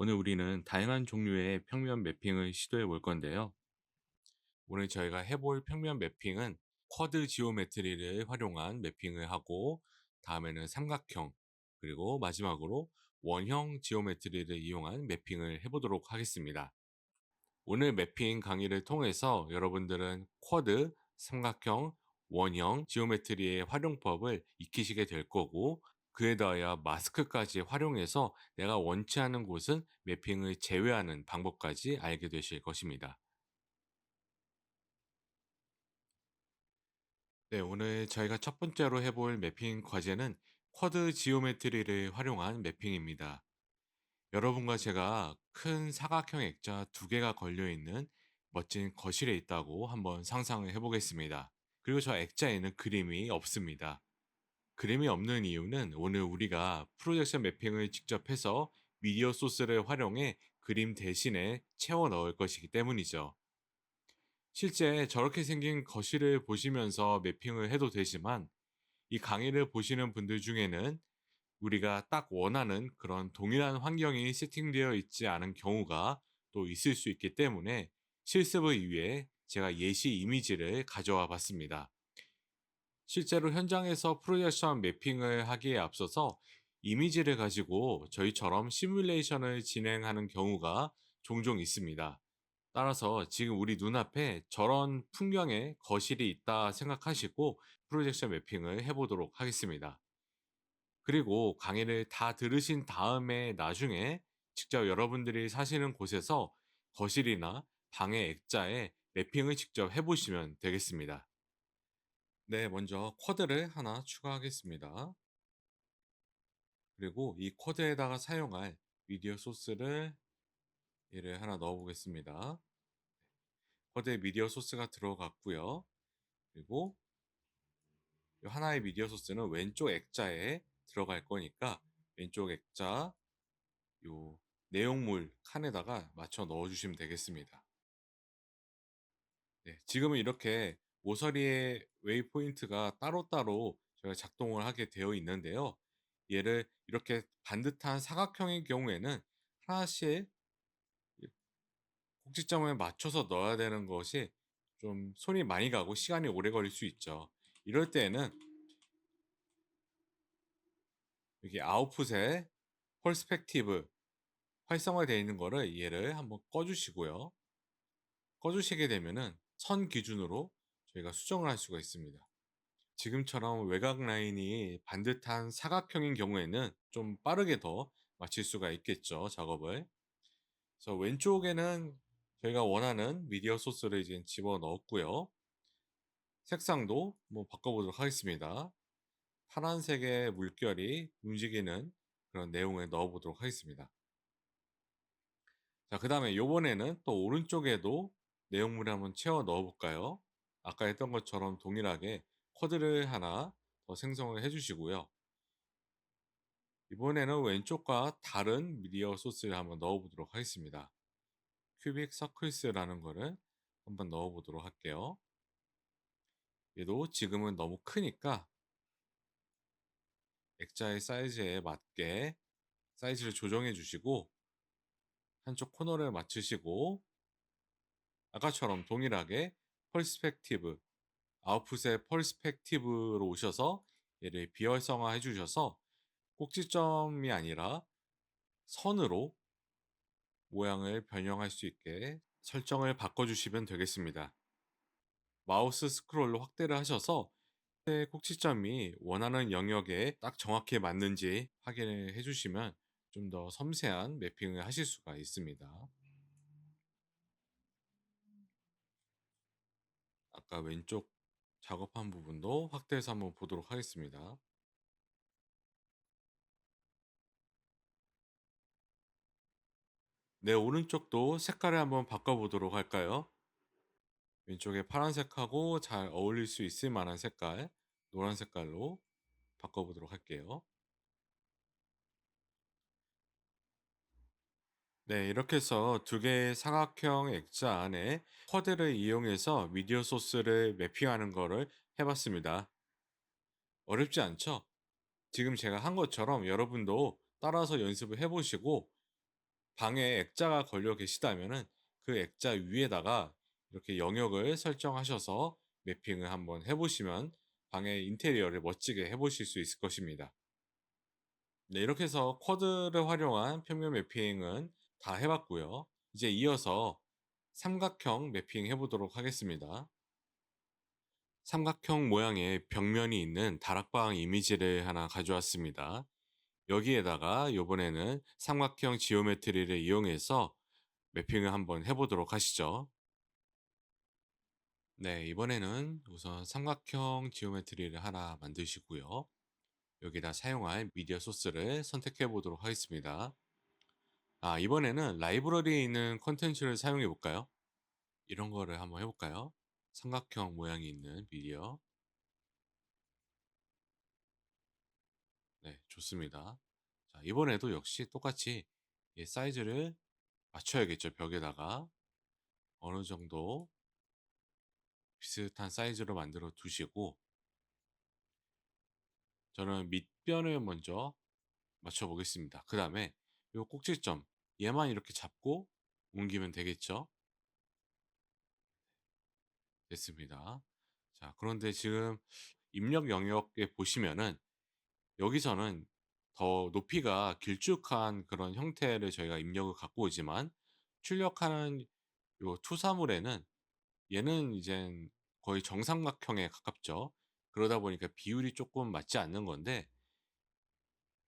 오늘 우리는 다양한 종류의 평면 매핑을 시도해 볼 건데요. 오늘 저희가 해볼 평면 매핑은 쿼드 지오메트리를 활용한 매핑을 하고, 다음에는 삼각형, 그리고 마지막으로 원형 지오메트리를 이용한 매핑을 해보도록 하겠습니다. 오늘 매핑 강의를 통해서 여러분들은 쿼드, 삼각형, 원형 지오메트리의 활용법을 익히시게 될 거고, 그에 더하여 마스크까지 활용해서 내가 원치 않은 곳은 매핑을 제외하는 방법까지 알게 되실 것입니다. 네, 오늘 저희가 첫 번째로 해볼 매핑 과제는 쿼드 지오메트리를 활용한 매핑입니다. 여러분과 제가 큰 사각형 액자 두 개가 걸려 있는 멋진 거실에 있다고 한번 상상을 해보겠습니다. 그리고 저 액자에는 그림이 없습니다. 그림이 없는 이유는 오늘 우리가 프로젝션 매핑을 직접 해서 미디어 소스를 활용해 그림 대신에 채워 넣을 것이기 때문이죠. 실제 저렇게 생긴 거실을 보시면서 매핑을 해도 되지만, 이 강의를 보시는 분들 중에는 우리가 딱 원하는 그런 동일한 환경이 세팅되어 있지 않은 경우가 또 있을 수 있기 때문에, 실습을 위해 제가 예시 이미지를 가져와 봤습니다. 실제로 현장에서 프로젝션 매핑을 하기에 앞서서 이미지를 가지고 저희처럼 시뮬레이션을 진행하는 경우가 종종 있습니다. 따라서 지금 우리 눈앞에 저런 풍경의 거실이 있다 생각하시고 프로젝션 매핑을 해보도록 하겠습니다. 그리고 강의를 다 들으신 다음에 나중에 직접 여러분들이 사시는 곳에서 거실이나 방의 액자에 매핑을 직접 해보시면 되겠습니다. 네, 먼저 쿼드를 하나 추가하겠습니다. 그리고 이 쿼드에다가 사용할 미디어 소스를 얘를 하나 넣어 보겠습니다. 쿼드에 미디어 소스가 들어갔고요. 그리고 이 하나의 미디어 소스는 왼쪽 액자에 들어갈 거니까 왼쪽 액자 요 내용물 칸에다가 맞춰 넣어 주시면 되겠습니다. 네, 지금은 이렇게 모서리의 웨이포인트가 따로따로 저희가 작동을 하게 되어 있는데요. 얘를 이렇게 반듯한 사각형의 경우에는 하나씩 꼭지점을 맞춰서 넣어야 되는 것이 좀 손이 많이 가고 시간이 오래 걸릴 수 있죠. 이럴 때에는 여기 아웃풋에 펄스펙티브 활성화되어 있는 거를 얘를 한번 꺼주시고요. 꺼주시게 되면은 선 기준으로 저희가 수정을 할 수가 있습니다. 지금처럼 외곽 라인이 반듯한 사각형인 경우에는 좀 빠르게 더 마칠 수가 있겠죠, 작업을. 그래서 왼쪽에는 저희가 원하는 미디어 소스를 이제 집어 넣었고요. 색상도 뭐 바꿔보도록 하겠습니다. 파란색의 물결이 움직이는 그런 내용을 넣어보도록 하겠습니다. 자, 그 다음에 요번에는 또 오른쪽에도 내용물을 한번 채워 넣어볼까요? 아까 했던 것처럼 동일하게 쿼드를 하나 더 생성을 해주시고요. 이번에는 왼쪽과 다른 미디어 소스를 한번 넣어보도록 하겠습니다. 큐빅 서클스라는 거를 한번 넣어보도록 할게요. 얘도 지금은 너무 크니까 액자의 사이즈에 맞게 사이즈를 조정해 주시고, 한쪽 코너를 맞추시고 아까처럼 동일하게 펄스펙티브, 아웃풋의 펄스펙티브로 오셔서 얘를 비활성화 해주셔서 꼭지점이 아니라 선으로 모양을 변형할 수 있게 설정을 바꿔주시면 되겠습니다. 마우스 스크롤로 확대를 하셔서 꼭지점이 원하는 영역에 딱 정확히 맞는지 확인을 해주시면 좀 더 섬세한 매핑을 하실 수가 있습니다. 아까 왼쪽 작업한 부분도 확대해서 한번 보도록 하겠습니다. 네, 오른쪽도 색깔을 한번 바꿔보도록 할까요? 왼쪽에 파란색하고 잘 어울릴 수 있을 만한 색깔, 노란 색깔로 바꿔보도록 할게요. 네, 이렇게 해서 두 개의 사각형 액자 안에 쿼드를 이용해서 미디어 소스를 매핑하는 거를 해봤습니다. 어렵지 않죠? 지금 제가 한 것처럼 여러분도 따라서 연습을 해보시고 방에 액자가 걸려 계시다면은 그 액자 위에다가 이렇게 영역을 설정하셔서 매핑을 한번 해 보시면 방의 인테리어를 멋지게 해 보실 수 있을 것입니다. 네, 이렇게 해서 쿼드를 활용한 평면 매핑은 다 해 봤고요. 이제 이어서 삼각형 매핑 해 보도록 하겠습니다. 삼각형 모양의 벽면이 있는 다락방 이미지를 하나 가져왔습니다. 여기에다가 요번에는 삼각형 지오메트리를 이용해서 매핑을 한번 해 보도록 하시죠. 네, 이번에는 우선 삼각형 지오메트리를 하나 만드시고요. 여기다 사용할 미디어 소스를 선택해 보도록 하겠습니다. 이번에는 라이브러리에 있는 콘텐츠를 사용해 볼까요? 이런 거를 한번 해 볼까요? 삼각형 모양이 있는 미디어. 네, 좋습니다. 자, 이번에도 역시 똑같이 이 사이즈를 맞춰야겠죠, 벽에다가. 어느 정도 비슷한 사이즈로 만들어 두시고, 저는 밑변을 먼저 맞춰 보겠습니다. 그 다음에 요 꼭지점, 얘만 이렇게 잡고 옮기면 되겠죠? 됐습니다. 자, 그런데 지금 입력 영역에 보시면은 여기서는 더 높이가 길쭉한 그런 형태를 저희가 입력을 갖고 오지만 출력하는 요 투사물에는 얘는 이젠 거의 정삼각형에 가깝죠. 그러다 보니까 비율이 조금 맞지 않는 건데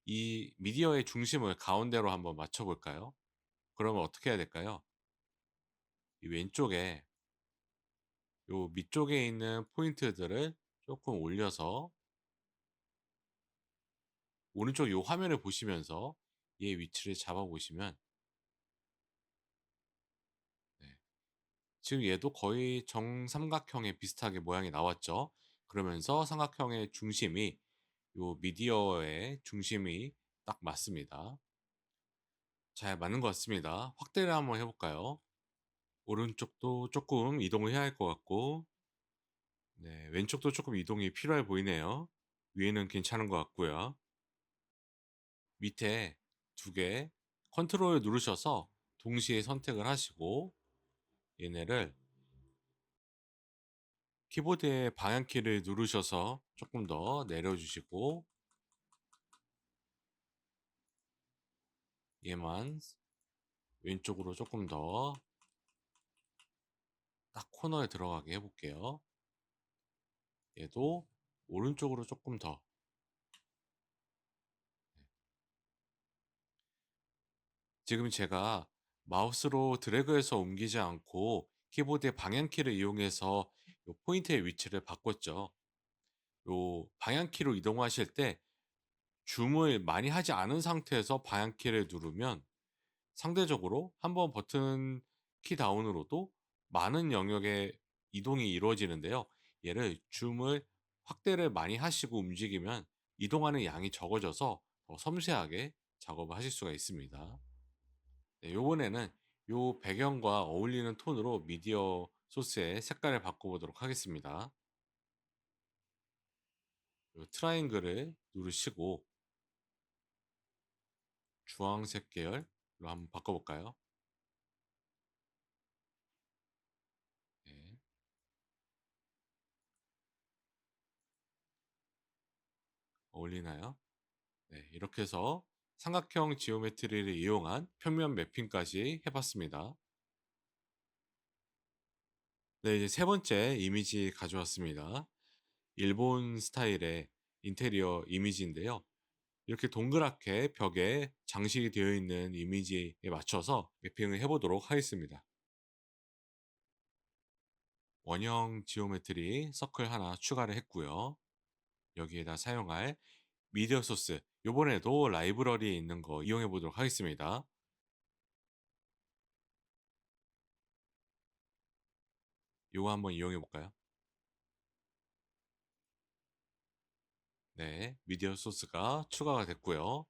이 미디어의 중심을 가운데로 한번 맞춰 볼까요? 그러면 어떻게 해야 될까요? 이 왼쪽에 요 밑쪽에 있는 포인트들을 조금 올려서 오른쪽 요 화면을 보시면서 얘 위치를 잡아 보시면 네, 지금 얘도 거의 정삼각형에 비슷하게 모양이 나왔죠. 그러면서 삼각형의 중심이 요 미디어의 중심이 딱 맞습니다. 잘 맞는 것 같습니다. 확대를 한번 해 볼까요? 오른쪽도 조금 이동을 해야 할 것 같고 네, 왼쪽도 조금 이동이 필요해 보이네요. 위에는 괜찮은 것 같고요. 밑에 두 개 컨트롤 누르셔서 동시에 선택을 하시고 얘네를 키보드의 방향키를 누르셔서 조금 더 내려주시고 얘만 왼쪽으로 조금 더 딱 코너에 들어가게 해볼게요. 얘도 오른쪽으로 조금 더 지금 제가 마우스로 드래그해서 옮기지 않고 키보드의 방향키를 이용해서 요 포인트의 위치를 바꿨죠. 요 방향키로 이동하실 때 줌을 많이 하지 않은 상태에서 방향키를 누르면 상대적으로 한 번 버튼 키 다운으로도 많은 영역의 이동이 이루어지는데요. 얘를 줌을 확대를 많이 하시고 움직이면 이동하는 양이 적어져서 더 섬세하게 작업을 하실 수가 있습니다. 네, 요번에는 요 배경과 어울리는 톤으로 미디어 소스의 색깔을 바꿔보도록 하겠습니다. 요 트라이앵글을 누르시고 주황색 계열로 한번 바꿔볼까요? 네, 어울리나요? 네, 이렇게 해서 삼각형 지오메트리를 이용한 평면 매핑까지 해봤습니다. 네, 이제 세 번째 이미지 가져왔습니다. 일본 스타일의 인테리어 이미지인데요. 이렇게 동그랗게 벽에 장식이 되어 있는 이미지에 맞춰서 매핑을 해보도록 하겠습니다. 원형 지오메트리 서클 하나 추가를 했고요. 여기에다 사용할 미디어 소스, 요번에도 라이브러리에 있는 거 이용해 보도록 하겠습니다. 요거 한번 이용해 볼까요? 네, 미디어 소스가 추가가 됐고요.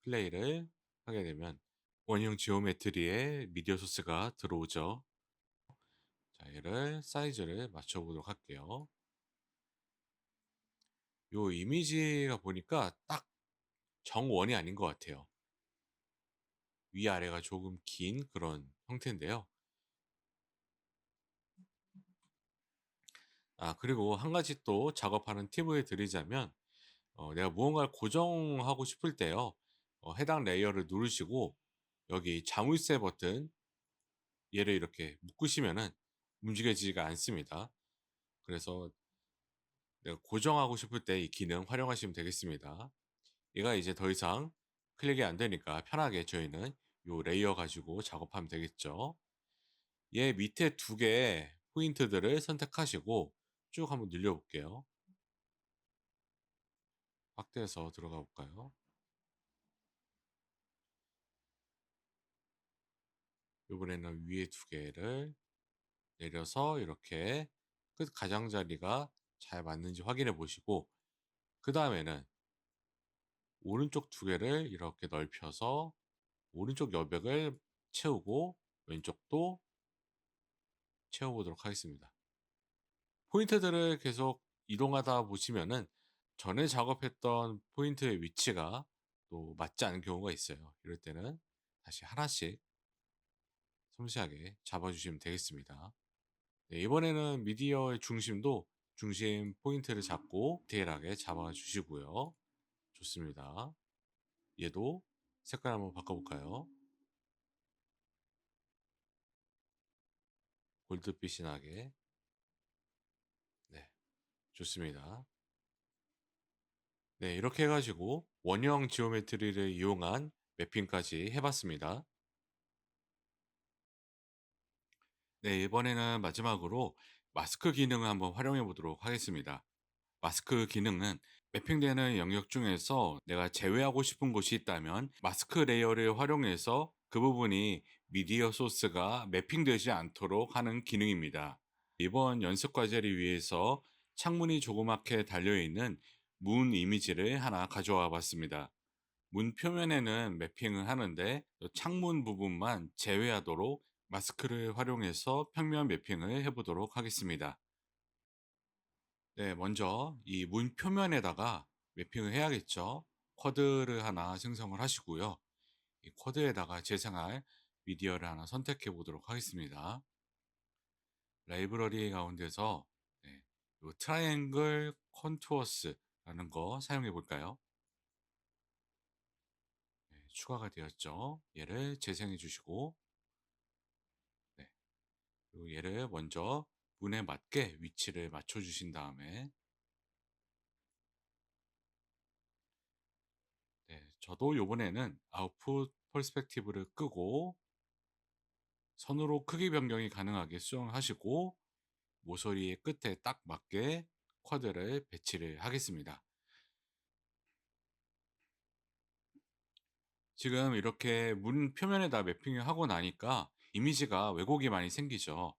플레이를 하게 되면 원형 지오메트리에 미디어 소스가 들어오죠. 자, 얘를 사이즈를 맞춰 보도록 할게요. 요 이미지가 보니까 딱 정원이 아닌 것 같아요. 위아래가 조금 긴 그런 형태인데요. 그리고 한 가지 또 작업하는 팁을 드리자면 내가 무언가를 고정하고 싶을 때요. 해당 레이어를 누르시고 여기 자물쇠 버튼 얘를 이렇게 묶으시면은 움직여지지가 않습니다. 그래서 내가 고정하고 싶을 때 이 기능 활용하시면 되겠습니다. 얘가 이제 더 이상 클릭이 안 되니까 편하게 저희는 요 레이어 가지고 작업하면 되겠죠. 얘 밑에 두 개의 포인트들을 선택하시고 쭉 한번 늘려 볼게요. 확대해서 들어가 볼까요? 이번에는 위에 두 개를 내려서 이렇게 끝 가장자리가 잘 맞는지 확인해 보시고 그 다음에는 오른쪽 두 개를 이렇게 넓혀서 오른쪽 여백을 채우고 왼쪽도 채워보도록 하겠습니다. 포인트들을 계속 이동하다 보시면은 전에 작업했던 포인트의 위치가 또 맞지 않은 경우가 있어요. 이럴 때는 다시 하나씩 섬세하게 잡아주시면 되겠습니다. 네, 이번에는 미디어의 중심도 중심 포인트를 잡고 디테일하게 잡아주시고요. 좋습니다. 얘도 색깔 한번 바꿔볼까요? 골드빛이 나게. 네, 좋습니다. 네, 이렇게 해가지고 원형 지오메트리를 이용한 매핑까지 해봤습니다. 네, 이번에는 마지막으로 마스크 기능을 한번 활용해 보도록 하겠습니다. 마스크 기능은 매핑되는 영역 중에서 내가 제외하고 싶은 곳이 있다면 마스크 레이어를 활용해서 그 부분이 미디어 소스가 매핑되지 않도록 하는 기능입니다. 이번 연습 과제를 위해서 창문이 조그맣게 달려있는 문 이미지를 하나 가져와 봤습니다. 문 표면에는 매핑을 하는데 창문 부분만 제외하도록 마스크를 활용해서 평면 매핑을 해보도록 하겠습니다. 네, 먼저 이 문 표면에다가 매핑을 해야겠죠. 쿼드를 하나 생성을 하시고요. 이 쿼드에다가 재생할 미디어를 하나 선택해 보도록 하겠습니다. 라이브러리 가운데서 네, 요 트라이앵글 컨투어스라는 거 사용해 볼까요? 네, 추가가 되었죠. 얘를 재생해 주시고 네, 그리고 얘를 먼저 문에 맞게 위치를 맞춰 주신 다음에 네, 저도 요번에는 아웃풋 퍼스펙티브를 끄고 선으로 크기 변경이 가능하게 수정을 하시고 모서리의 끝에 딱 맞게 쿼드를 배치를 하겠습니다. 지금 이렇게 문 표면에다 매핑을 하고 나니까 이미지가 왜곡이 많이 생기죠.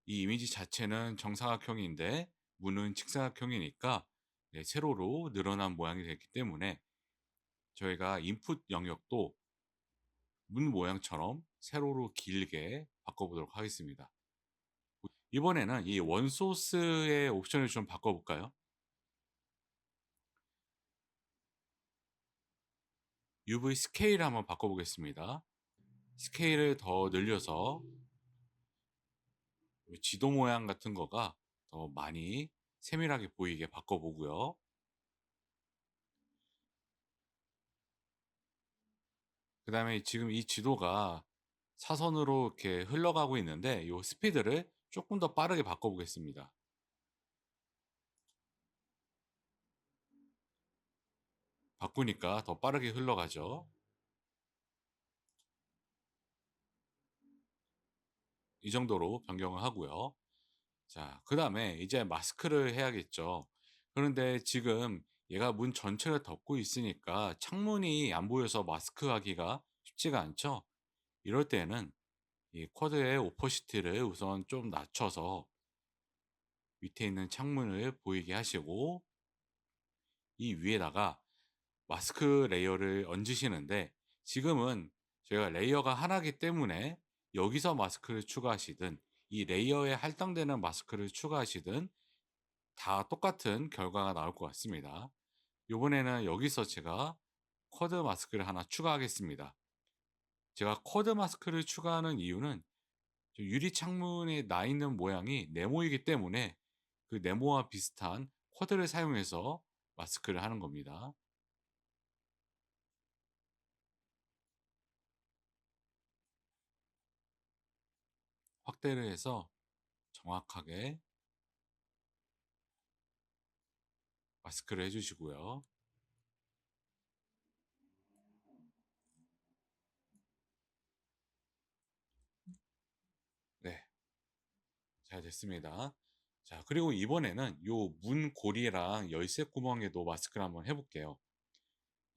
이 이미지 자체는 정사각형인데 문은 직사각형이니까 네, 세로로 늘어난 모양이 됐기 때문에 저희가 인풋 영역도 문 모양처럼 세로로 길게 바꿔보도록 하겠습니다. 이번에는 이 원소스의 옵션을 좀 바꿔볼까요? UV 스케일을 한번 바꿔보겠습니다. 스케일을 더 늘려서 지도 모양 같은 거가 더 많이 세밀하게 보이게 바꿔보고요. 그 다음에 지금 이 지도가 사선으로 이렇게 흘러가고 있는데 이 스피드를 조금 더 빠르게 바꿔보겠습니다. 바꾸니까 더 빠르게 흘러가죠. 이 정도로 변경을 하고요. 자, 그 다음에 이제 마스크를 해야겠죠. 그런데 지금 얘가 문 전체를 덮고 있으니까 창문이 안 보여서 마스크 하기가 쉽지가 않죠. 이럴 때는 이 쿼드의 오퍼시티를 우선 좀 낮춰서 밑에 있는 창문을 보이게 하시고 이 위에다가 마스크 레이어를 얹으시는데 지금은 저희가 레이어가 하나이기 때문에 여기서 마스크를 추가하시든 이 레이어에 할당되는 마스크를 추가하시든 다 똑같은 결과가 나올 것 같습니다. 이번에는 여기서 제가 쿼드 마스크를 하나 추가하겠습니다. 제가 쿼드 마스크를 추가하는 이유는 유리 창문에 나 있는 모양이 네모이기 때문에 그 네모와 비슷한 쿼드를 사용해서 마스크를 하는 겁니다. 확대를 해서 정확하게 마스크를 해 주시고요. 네. 잘 됐습니다. 자, 그리고 이번에는 요 문고리랑 열쇠 구멍에도 마스크를 한번 해 볼게요.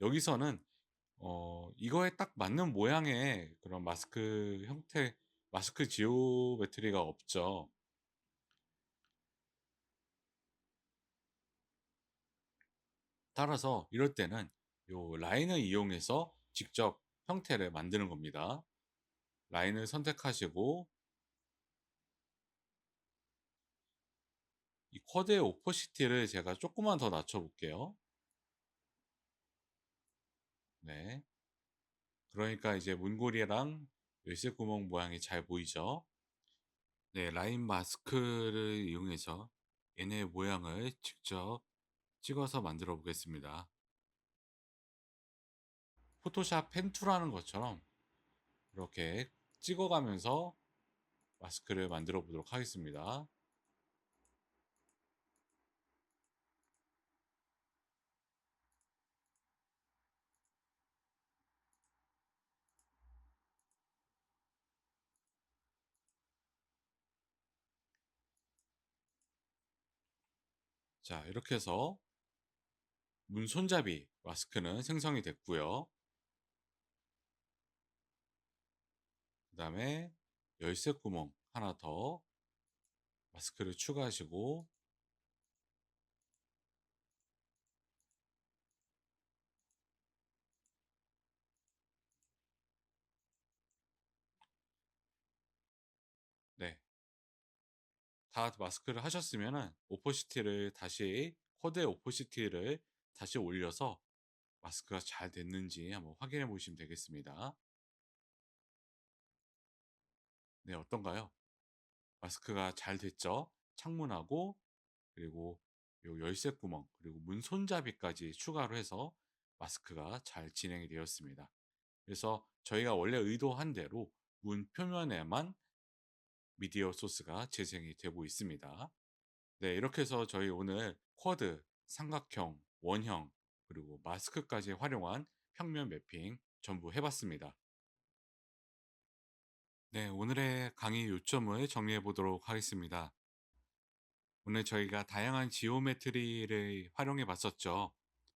여기서는 이거에 딱 맞는 모양의 그런 마스크 형태, 마스크 지오메트리가 없죠. 따라서 이럴 때는 요 라인을 이용해서 직접 형태를 만드는 겁니다. 라인을 선택하시고 이 쿼드의 오퍼시티를 제가 조금만 더 낮춰 볼게요. 네. 그러니까 이제 문고리랑 열쇠 구멍 모양이 잘 보이죠? 네, 라인 마스크를 이용해서 얘네 모양을 직접 찍어서 만들어 보겠습니다. 포토샵 펜툴하는 것처럼 이렇게 찍어가면서 마스크를 만들어 보도록 하겠습니다. 자, 이렇게 해서 문 손잡이 마스크는 생성이 됐고요. 그 다음에 열쇠 구멍 하나 더 마스크를 추가하시고, 네, 다 마스크를 하셨으면은 오퍼시티를 다시 쿼드의 오퍼시티를 다시 올려서 마스크가 잘 됐는지 한번 확인해 보시면 되겠습니다. 네, 어떤가요? 마스크가 잘 됐죠? 창문하고 그리고 요 열쇠 구멍 그리고 문 손잡이까지 추가로 해서 마스크가 잘 진행이 되었습니다. 그래서 저희가 원래 의도한 대로 문 표면에만 미디어 소스가 재생이 되고 있습니다. 네, 이렇게 해서 저희 오늘 쿼드, 삼각형, 원형, 그리고 마스크까지 활용한 평면 매핑 전부 해봤습니다. 네, 오늘의 강의 요점을 정리해 보도록 하겠습니다. 오늘 저희가 다양한 지오메트리를 활용해 봤었죠.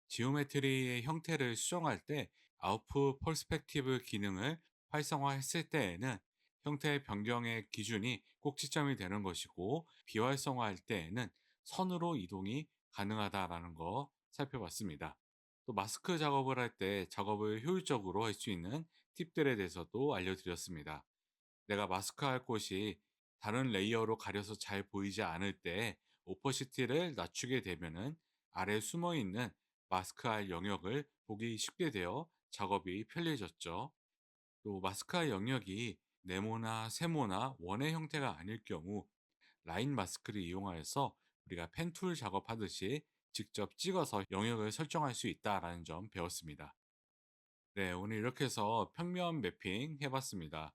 지오메트리의 형태를 수정할 때 아웃풋 퍼스펙티브 기능을 활성화했을 때에는 형태 변경의 기준이 꼭지점이 되는 것이고, 비활성화할 때에는 선으로 이동이 가능하다라는 거 살펴봤습니다. 또 마스크 작업을 할 때 작업을 효율적으로 할 수 있는 팁들에 대해서도 알려드렸습니다. 내가 마스크 할 곳이 다른 레이어로 가려서 잘 보이지 않을 때 오퍼시티를 낮추게 되면은 아래 숨어 있는 마스크 할 영역을 보기 쉽게 되어 작업이 편리해졌죠. 또 마스크 할 영역이 네모나 세모나 원의 형태가 아닐 경우 라인 마스크를 이용하여서 우리가 펜툴 작업하듯이 직접 찍어서 영역을 설정할 수 있다라는 점 배웠습니다. 네, 오늘 이렇게 해서 평면 매핑 해봤습니다.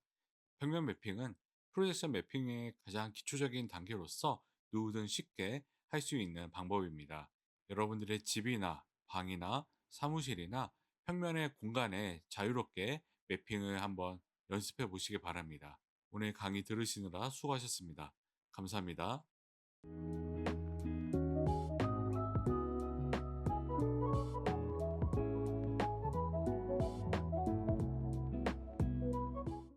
평면 매핑은 프로젝션 매핑의 가장 기초적인 단계로서 누구든 쉽게 할 수 있는 방법입니다. 여러분들의 집이나 방이나 사무실이나 평면의 공간에 자유롭게 매핑을 한번 연습해 보시기 바랍니다. 오늘 강의 들으시느라 수고하셨습니다. 감사합니다.